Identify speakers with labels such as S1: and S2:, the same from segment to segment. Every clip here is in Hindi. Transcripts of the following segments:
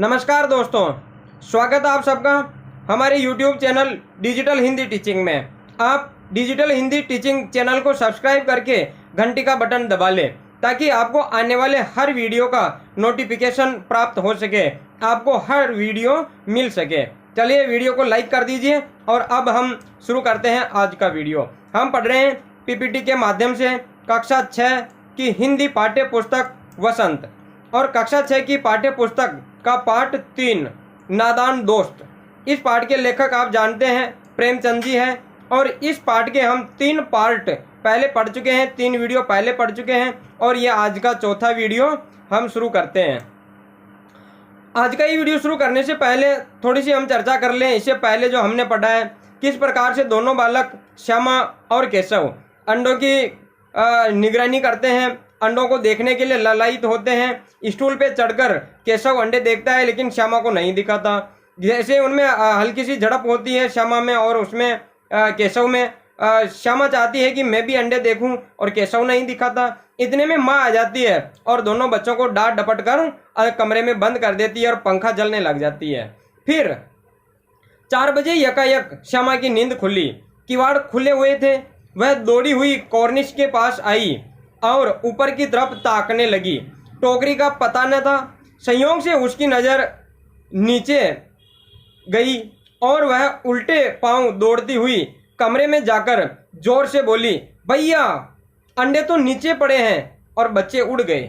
S1: नमस्कार दोस्तों, स्वागत है आप सबका हमारे YouTube channel digital Hindi teaching में। आप डिजिटल हिंदी टीचिंग चैनल को सब्सक्राइब करके घंटी का बटन दबा लें ताकि आपको आने वाले हर वीडियो का नोटिफिकेशन प्राप्त हो सके, आपको हर वीडियो मिल सके। चलिए वीडियो को लाइक कर दीजिए और अब हम शुरू करते हैं आज का वीडियो। हम पढ़ रहे हैं पीपीटी के माध्यम से कक्षा 6 की हिंदी पाठ्य पुस्तक वसंत और कक्षा 6 की पाठ्य पुस्तक का पाठ 3 नादान दोस्त। इस पाठ के लेखक आप जानते हैं प्रेमचंद जी हैं और इस पाठ के हम 3 पार्ट पहले पढ़ चुके हैं, 3 वीडियो पहले पढ़ चुके हैं और ये आज का चौथा वीडियो हम शुरू करते हैं। आज का ये वीडियो शुरू करने से पहले थोड़ी सी हम चर्चा कर लें। इससे पहले जो हमने पढ़ा है किस प्रकार से दोनों बालक श्यामा और केशव अंडों की निगरानी करते हैं, अंडों को देखने के लिए ललायित होते हैं। स्टूल पे चढ़कर केशव अंडे देखता है लेकिन श्यामा को नहीं दिखाता। जैसे उनमें हल्की सी झड़प होती है श्यामा में और उसमें केशव में। श्यामा चाहती है कि मैं भी अंडे देखूं और केशव नहीं दिखाता। इतने में माँ आ जाती है और दोनों बच्चों को डांट डपट कर कमरे में बंद कर देती है और पंखा चलने लग जाती है। फिर 4 बजे यकायक श्यामा की नींद खुली। किवाड़ खुले हुए थे। वह दौड़ी हुई कॉर्निश के पास आई और ऊपर की तरफ ताकने लगी। टोकरी का पता न था। संयोग से उसकी नज़र नीचे गई और वह उल्टे पांव दौड़ती हुई कमरे में जाकर जोर से बोली, भैया अंडे तो नीचे पड़े हैं, और बच्चे उड़ गए।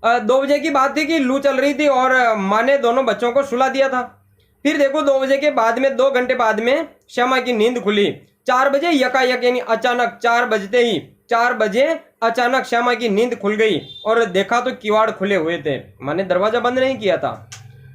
S1: 2 बजे की बात थी कि लू चल रही थी और माँ ने दोनों बच्चों को सुला दिया था। फिर देखो 2 बजे के बाद में 2 घंटे बाद में श्यामा की नींद खुली। 4 बजे यकायक यानी अचानक 4 बजते ही 4 बजे अचानक श्यामा की नींद खुल गई और देखा तो किवाड़ खुले हुए थे। माँ ने दरवाजा बंद नहीं किया था।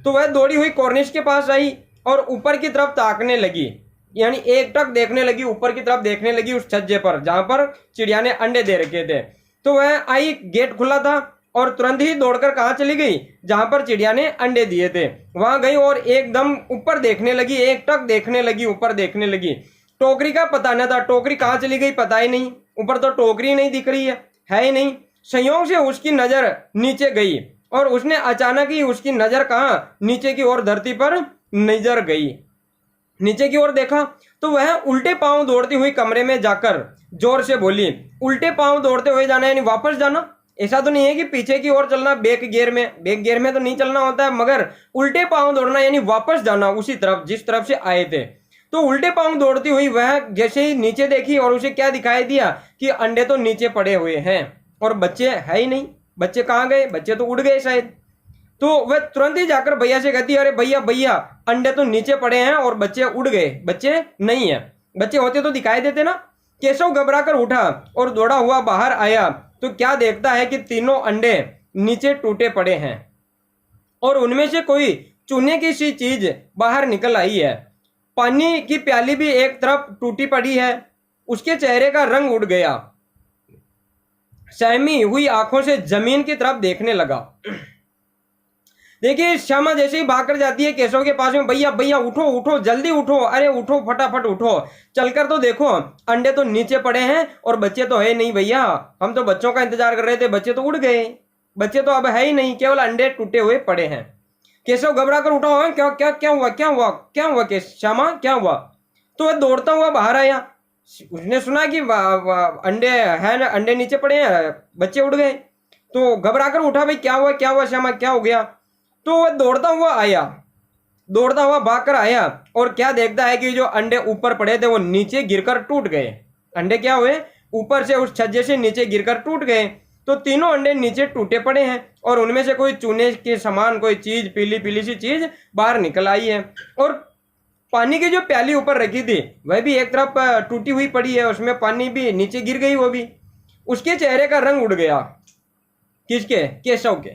S1: तो वह दौड़ी हुई कॉर्निश के पास आई और ऊपर की तरफ ताकने लगी, यानी एकटक देखने लगी, ऊपर की तरफ देखने लगी उस छज्जे पर जहां पर चिड़िया ने अंडे दे रखे थे। तो वह आई, गेट खुला था और तुरंत ही दौड़कर कहाँ चली गई, जहां पर चिड़िया ने अंडे दिए थे वहां गई और एकदम ऊपर देखने लगी, एकटक देखने लगी, ऊपर देखने लगी। टोकरी का पता न था। टोकरी कहाँ चली गई पता ही नहीं। ऊपर तो टोकरी नहीं दिख रही है ही नहीं। संयोग से उसकी नजर नीचे गई और उसने अचानक ही उसकी नजर कहाँ, नीचे की ओर धरती पर नजर गई। नीचे की ओर देखा तो वह उल्टे पांव दौड़ती हुई कमरे में जाकर जोर से बोली। उल्टे पांव दौड़ते हुए जाना यानी वापस जाना। ऐसा तो नहीं है कि पीछे की ओर चलना बैक गियर में, बैक गियर में तो नहीं चलना होता है, मगर उल्टे पांव दौड़ना यानी वापस जाना उसी तरफ जिस तरफ से आए थे। तो उल्टे पांव दौड़ती हुई वह जैसे ही नीचे देखी और उसे क्या दिखाई दिया कि अंडे तो नीचे पड़े हुए हैं और बच्चे है ही नहीं। बच्चे कहाँ गए? बच्चे तो उड़ गए शायद। तो वह तुरंत ही जाकर भैया से कहती है, अरे भैया भैया अंडे तो नीचे पड़े हैं और बच्चे उड़ गए, बच्चे नहीं है। बच्चे होते तो दिखाई देते ना। केशव घबरा कर उठा और दौड़ा हुआ बाहर आया तो क्या देखता है कि तीनों अंडे नीचे टूटे पड़े हैं और उनमें से कोई चूने की सी चीज बाहर निकल आई है। पानी की प्याली भी एक तरफ टूटी पड़ी है। उसके चेहरे का रंग उड़ गया। सहमी हुई आंखों से जमीन की तरफ देखने लगा। देखिए श्यामा जैसे ही भाग कर जाती है केशव के पास में, भैया भैया उठो उठो जल्दी उठो, अरे उठो फटाफट उठो, चलकर तो देखो अंडे तो नीचे पड़े हैं और बच्चे तो है नहीं भैया, हम तो बच्चों का इंतजार कर रहे थे, बच्चे तो उड़ गए, बच्चे तो अब है ही नहीं, केवल अंडे टूटे हुए पड़े हैं। केशव घबरा कर उठा हुआ, क्या क्या क्या हुआ क्या हुआ क्या हुआ श्यामा क्या हुआ? तो वह दौड़ता हुआ बाहर आया। उसने सुना कि अंडे है ना, अंडे नीचे पड़े हैं, बच्चे उड़ गए। तो घबरा कर उठा, भाई क्या हुआ श्यामा क्या हो गया? तो वह दौड़ता हुआ आया, दौड़ता हुआ भागकर आया और क्या देखता है कि जो अंडे ऊपर पड़े थे वो नीचे गिरकर टूट गए। अंडे क्या हुए? ऊपर से उस छज्जे से नीचे गिरकर टूट गए। तो तीनों अंडे नीचे टूटे पड़े हैं और उनमें से कोई चूने के समान कोई चीज, पीली पीली सी चीज बाहर निकल आई है। और पानी की जो प्याली ऊपर रखी थी वह भी एक तरफ टूटी हुई पड़ी है, उसमें पानी भी नीचे गिर गई वो भी। उसके चेहरे का रंग उड़ गया। किसके? केशव के।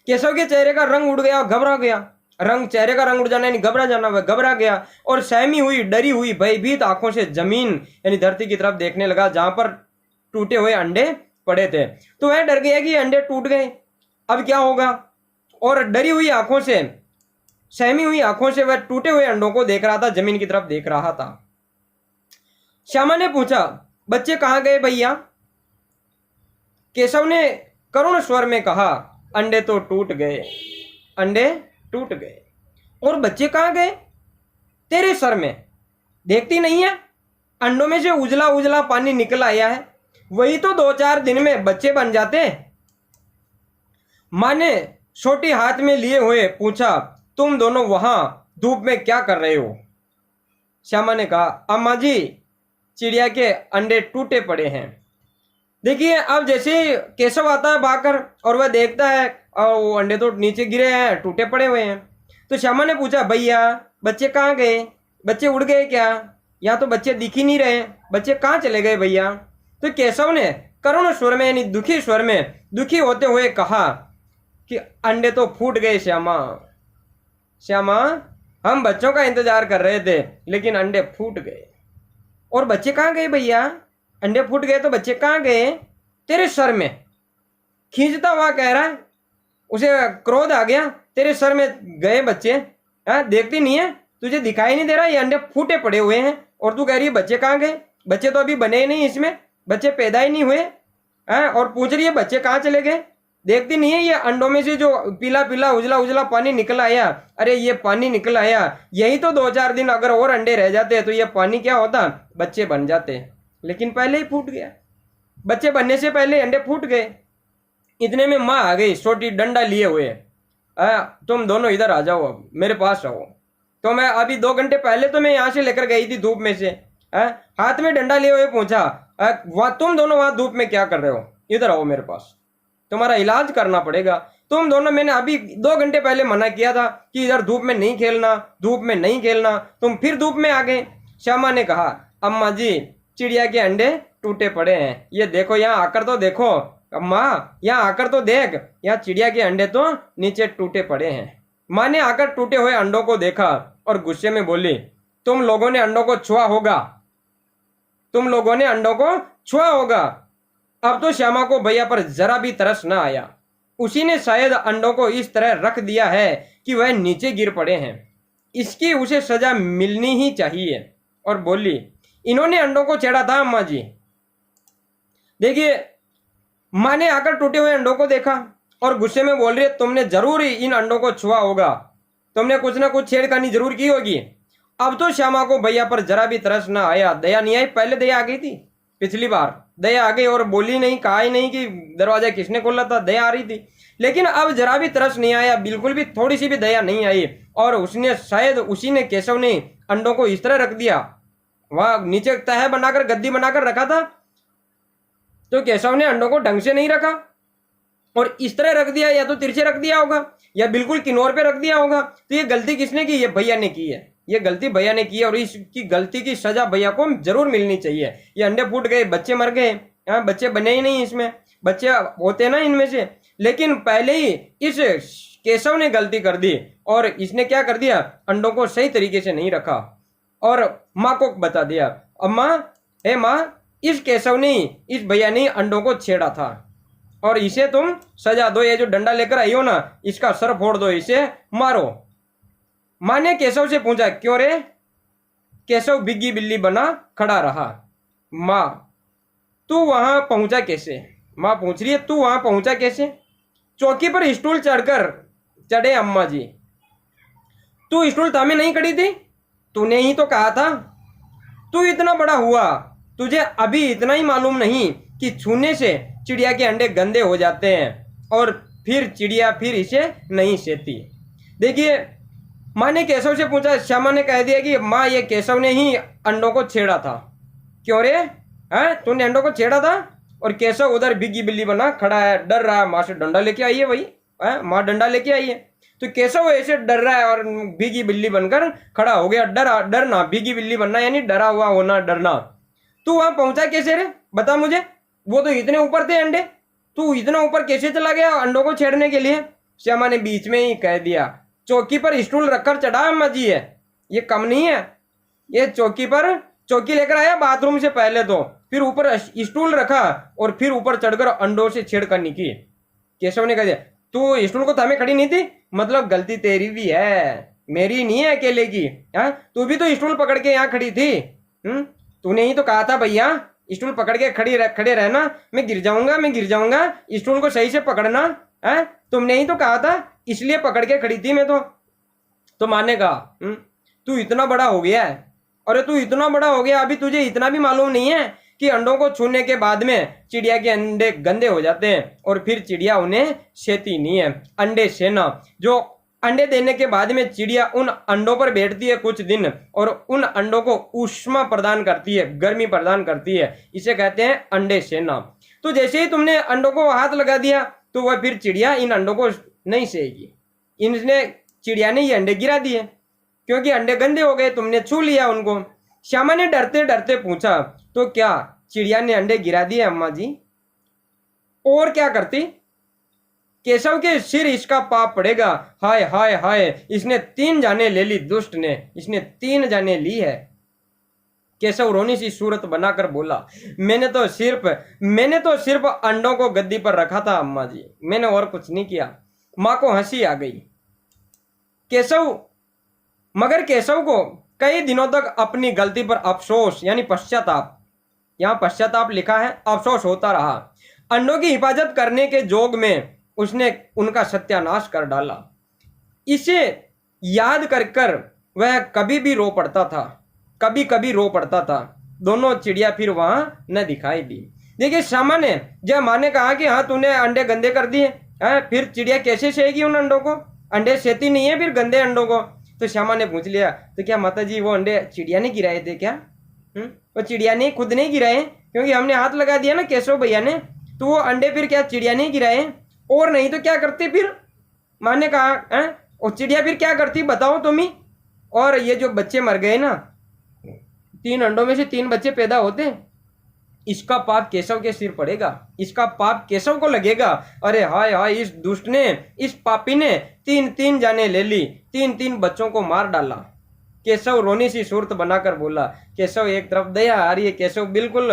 S1: केशव के चेहरे का रंग उड़ गया, घबरा गया। चेहरे का रंग उड़ जाना यानी घबरा जाना, वह घबरा गया और सहमी हुई, डरी हुई, भयभीत आंखों से जमीन यानी धरती की तरफ देखने लगा जहां पर टूटे हुए अंडे पड़े थे। तो वह डर गया कि अंडे टूट गए, अब क्या होगा? और डरी हुई आंखों से, सहमी हुई आंखों से वह टूटे हुए अंडों को देख रहा था, जमीन की तरफ देख रहा था। श्यामा ने पूछा, बच्चे कहाँ गए भैया? केशव ने करुण स्वर में कहा, अंडे तो टूट गए। अंडे टूट गए। और बच्चे कहाँ गए? तेरे सर में। देखती नहीं है अंडों में से उजला उजला पानी निकल आया है, वही तो 2-4 दिन में बच्चे बन जाते। माँ ने छोटी हाथ में लिए हुए पूछा, तुम दोनों वहां धूप में क्या कर रहे हो? श्यामा ने कहा, अम्मा जी चिड़िया के अंडे टूटे पड़े हैं। देखिए अब जैसे केशव आता है भागकर और वह देखता है और वो अंडे तो नीचे गिरे हैं, टूटे पड़े हुए हैं। तो श्यामा ने पूछा, भैया बच्चे कहाँ गए? बच्चे उड़ गए क्या? यहाँ तो बच्चे दिख ही नहीं रहे, बच्चे कहाँ चले गए भैया? तो केशव ने करुण स्वर में यानी दुखी स्वर में दुखी होते हुए कहा कि अंडे तो फूट गए श्यामा। श्यामा हम बच्चों का इंतजार कर रहे थे लेकिन अंडे फूट गए। और बच्चे कहाँ गए भैया? अंडे फूट गए तो बच्चे कहाँ गए? तेरे सर में। खींचता हुआ कह रहा है, उसे क्रोध आ गया, तेरे सर में गए बच्चे। देखती नहीं है, तुझे दिखाई नहीं दे रहा ये अंडे फूटे पड़े हुए हैं और तू कह रही है बच्चे कहाँ गए? बच्चे तो अभी बने ही नहीं, इसमें बच्चे पैदा ही नहीं हुए। और पूछ रही है बच्चे कहाँ चले गए? देखती नहीं है ये अंडों में से जो पीला पीला उजला उजला पानी निकल आया, अरे ये पानी निकल आया, यही तो 2-4 दिन अगर और अंडे रह जाते तो ये पानी क्या होता? बच्चे बन जाते, लेकिन पहले ही फूट गया। बच्चे बनने से पहले अंडे फूट गए। इतने में माँ आ गई छोटी डंडा लिए हुए, तुम दोनों इधर आ जाओ, अब मेरे पास आओ। तो मैं अभी 2 घंटे पहले तो मैं यहाँ से लेकर गई थी धूप में से, हाथ में डंडा लिए हुए पूछा, तुम दोनों वहां धूप में क्या कर रहे हो? इधर आओ मेरे पास, तुम्हारा इलाज करना पड़ेगा। तुम दोनों, मैंने अभी 2 घंटे पहले मना किया था कि इधर धूप में नहीं खेलना, धूप में नहीं खेलना, तुम फिर धूप में आ गए। श्यामा ने कहा, अम्मा जी चिड़िया के अंडे टूटे पड़े हैं, ये देखो यहाँ आकर तो देखो। अम्मा यहाँ आकर तो देख, यहाँ चिड़िया के अंडे तो नीचे टूटे पड़े हैं। माँ ने आकर टूटे हुए अंडों को देखा और गुस्से में बोली, तुम लोगों ने अंडों को छुआ होगा, तुम लोगों ने अंडों को छुआ होगा। अब तो श्यामा को भैया पर जरा भी तरस न आया, उसी ने शायद अंडों को इस तरह रख दिया है कि वह नीचे गिर पड़े हैं, इसकी उसे सजा मिलनी ही चाहिए। और बोली, इन्होंने अंडों को छेड़ा था अम्मा जी। देखिए माँ ने आकर टूटे हुए अंडों को देखा और गुस्से में बोल रही है, तुमने जरूर ही इन अंडों को छुआ होगा, तुमने कुछ ना कुछ छेड़खानी जरूर की होगी। अब तो श्यामा को भैया पर जरा भी तरस ना आया, दया नहीं आई। पहले दया आ गई थी, पिछली बार दया आ गई और बोली नहीं, कहा ही नहीं कि दरवाजा किसने खोला था, दया आ रही थी। लेकिन अब जरा भी तरस नहीं आया, बिल्कुल भी थोड़ी सी भी दया नहीं आई। और उसने शायद उसी ने, केशव ने अंडों को इस तरह रख दिया, वहां नीचे तह बनाकर गद्दी बनाकर रखा था, तो केशव ने अंडों को ढंग से नहीं रखा और इस तरह रख दिया, या तो तिरछे रख दिया होगा या बिल्कुल किनारे पे रख दिया होगा। तो ये गलती किसने की? ये भैया ने की है, ये गलती भैया ने की है और इसकी गलती की सजा भैया को जरूर मिलनी चाहिए। ये अंडे फूट गए, बच्चे मर गए, बच्चे बने ही नहीं, इसमें बच्चे होते ना इनमें से, लेकिन पहले ही इस केशव ने गलती कर दी और इसने क्या कर दिया, अंडों को सही तरीके से नहीं रखा और माँ को बता दिया, अम्मा हे माँ, इस केशव ने, इस भैया ने अंडों को छेड़ा था और इसे तुम सजा दो, ये जो डंडा लेकर आई हो ना, इसका सर फोड़ दो, इसे मारो। माँ ने केशव से पूछा, क्यों रे? केशव बिग्गी बिल्ली बना खड़ा रहा। माँ तू वहां पहुंचा कैसे? माँ पूछ रही है, तू वहां पहुंचा कैसे? चौकी पर स्टूल चढ़े अम्मा जी। तू स्टूल थामे नहीं खड़ी थी? तूने ही तो कहा था। तू इतना बड़ा हुआ, तुझे अभी इतना ही मालूम नहीं कि छूने से चिड़िया के अंडे गंदे हो जाते हैं और फिर चिड़िया फिर इसे नहीं सेती। देखिए माँ ने केशव से पूछा, श्यामा ने कह दिया कि माँ ये केशव ने ही अंडों को छेड़ा था। क्यों रे? तूने अंडों को छेड़ा था? और केशव उधर बिग्गी बिल्ली बना खड़ा है, डर रहा है, माँ से डंडा लेके आई है भाई, माँ डंडा लेके आई है। तो केशव ऐसे डर रहा है और बिग्गी बिल्ली बनकर खड़ा हो गया। डरना, बिग्गी बिल्ली बनना यानी डरा हुआ होना, डरना। तू वहां पहुंचा कैसे रे? बता मुझे, वो तो इतने ऊपर थे अंडे, तू इतना ऊपर कैसे चला गया अंडों को छेड़ने के लिए? श्यामा ने बीच में ही कह दिया, चौकी पर स्टूल रखकर चढ़ा अम्मा जी है, ये कम नहीं है। ये चौकी लेकर आया बाथरूम से पहले, तो फिर ऊपर स्टूल रखा और फिर ऊपर चढ़कर अंडों से छेड़खानी की। केशव ने कह दिया, तू स्टूल को थामे खड़ी नहीं थी, मतलब गलती तेरी भी है, मेरी नहीं है अकेले की। तू भी तो स्टूल पकड़ के यहाँ खड़ी थी। तूने ही तो कहा था भैया स्टूल पकड़ के खड़े रहना, मैं गिर जाऊंगा, स्टूल को सही से पकड़ना। तुमने ही तो कहा था, इसलिए पकड़ के खड़ी थी मैं तो माने कहा तू इतना बड़ा हो गया है, अरे तू इतना बड़ा हो गया, अभी तुझे इतना भी मालूम नहीं है कि अंडों को छूने के बाद में चिड़िया के अंडे गंदे हो जाते हैं और फिर चिड़िया उन्हें सेती नहीं है। अंडे सेना, जो अंडे देने के बाद में चिड़िया उन अंडों पर बैठती है कुछ दिन और उन अंडों को ऊष्मा प्रदान करती है, गर्मी प्रदान करती है, इसे कहते हैं अंडे सेना। तो जैसे ही तुमने अंडों को हाथ लगा दिया तो वह फिर चिड़िया इन अंडों को नहीं सेगी। इनने चिड़िया ने ये अंडे गिरा दिए क्योंकि अंडे गंदे हो गए, तुमने छू लिया उनको। श्यामा ने डरते डरते पूछा, तो क्या चिड़िया ने अंडे गिरा दिए अम्मा जी? और क्या करती? केशव के सिर इसका पाप पड़ेगा। हाय हाय हाय, इसने 3 जाने ले ली, दुष्ट ने, इसने 3 जाने ली है। केशव रोनी सी सूरत बनाकर बोला, मैंने तो सिर्फ अंडों को गद्दी पर रखा था अम्मा जी, मैंने और कुछ नहीं किया। माँ को हंसी आ गई। मगर केशव को कई दिनों तक अपनी गलती पर अफसोस यानी पश्चाताप, यहाँ पश्चाताप लिखा है, अफसोस होता रहा। अंडों की हिफाजत करने के जोग में उसने उनका सत्यानाश कर डाला। इसे याद कर वह कभी भी रो पड़ता था, कभी कभी रो पड़ता था। दोनों चिड़िया फिर वहां न दिखाई दी। देखिए, श्यामा ने जब माँ ने कहा कि हाँ तूने अंडे गंदे कर दिए, फिर चिड़िया कैसे सेगी उन अंडों को? अंडे सेती नहीं है फिर गंदे अंडों को। तो श्यामा ने पूछ लिया, तो क्या माता जी वो अंडे चिड़िया ने गिराए थे क्या? वो चिड़िया ने खुद नहीं गिराए, क्योंकि हमने हाथ लगा दिया ना केशव भैया ने, तो वो अंडे फिर क्या चिड़िया ने गिराए? और नहीं तो क्या करती फिर? माँ ने कहा, और चिड़िया फिर क्या करती बताओ तुम ही। और ये जो बच्चे मर गए ना, 3 अंडों में से 3 बच्चे पैदा होते, इसका पाप केशव के सिर पड़ेगा, इसका पाप केशव को लगेगा। अरे हाय हाय, इस दुष्ट ने, इस पापी ने 3 जाने ले ली, 3 बच्चों को मार डाला। केशव रोनी सी सूरत बनाकर बोला। केशव एक तरफ दया आ रही है, केशव बिल्कुल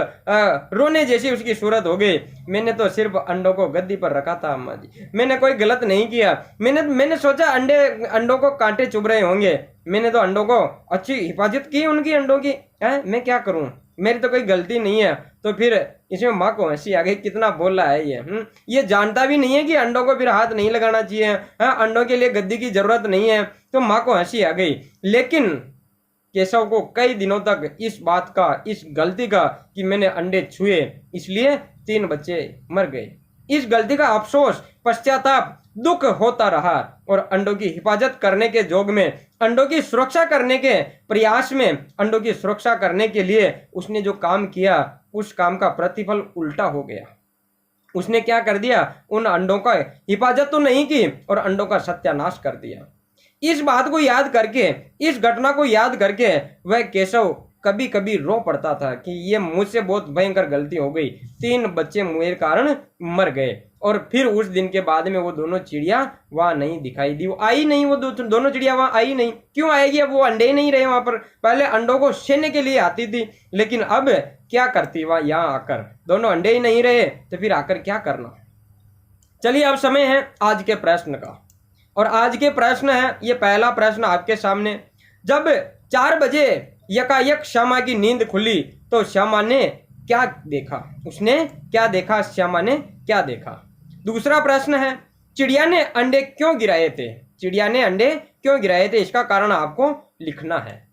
S1: रोने जैसी उसकी सूरत हो गई। मैंने तो सिर्फ अंडों को गद्दी पर रखा था अम्मा जी, मैंने कोई गलत नहीं किया। मैंने सोचा अंडों को कांटे चुभ रहे होंगे, मैंने तो अंडों को अच्छी हिफाजत की उनकी अंडों की। मैं क्या करूं, मेरी तो कोई गलती नहीं है। तो फिर इसमें माँ को हंसी आ गई, कितना बोला है ये जानता भी नहीं है कि अंडों को फिर हाथ नहीं लगाना चाहिए, अंडों के लिए गद्दी की जरूरत नहीं है। तो माँ को हंसी आ गई। लेकिन केशव को कई दिनों तक इस बात का, इस गलती का कि मैंने अंडे छुए इसलिए 3 बच्चे मर गए, इस गलती का अफसोस, पश्चाताप, दुख होता रहा। और अंडों की हिफाजत करने के जोग में, अंडों की सुरक्षा करने के प्रयास में, अंडों की सुरक्षा करने के लिए उसने जो काम किया, उस काम का प्रतिफल उल्टा हो गया। उसने क्या कर दिया? उन अंडों का हिफाजत तो नहीं की और अंडों का सत्यानाश कर दिया। इस बात को याद करके, इस घटना को याद करके वह केशव कभी कभी रो पड़ता था कि ये मुझसे बहुत भयंकर गलती हो गई, 3 बच्चे मेरे कारण मर गए। और फिर उस दिन के बाद में वो दोनों चिड़िया वहां नहीं दिखाई दी, वो आई नहीं, वो दोनों चिड़िया वहां आई नहीं। क्यों आएगी? अब वो अंडे नहीं रहे वहां पर, पहले अंडों को सेने के लिए आती थी, लेकिन अब क्या करती वहां? यहाँ आकर दोनों अंडे ही नहीं रहे तो फिर आकर क्या करना। चलिए, अब समय है आज के प्रश्न का, और आज के प्रश्न है, ये पहला प्रश्न आपके सामने। जब 4 बजे यकायक श्यामा की नींद खुली तो श्यामा ने क्या देखा? उसने क्या देखा? श्यामा ने क्या देखा? दूसरा प्रश्न है, चिड़िया ने अंडे क्यों गिराए थे? चिड़िया ने अंडे क्यों गिराए थे, इसका कारण आपको लिखना है।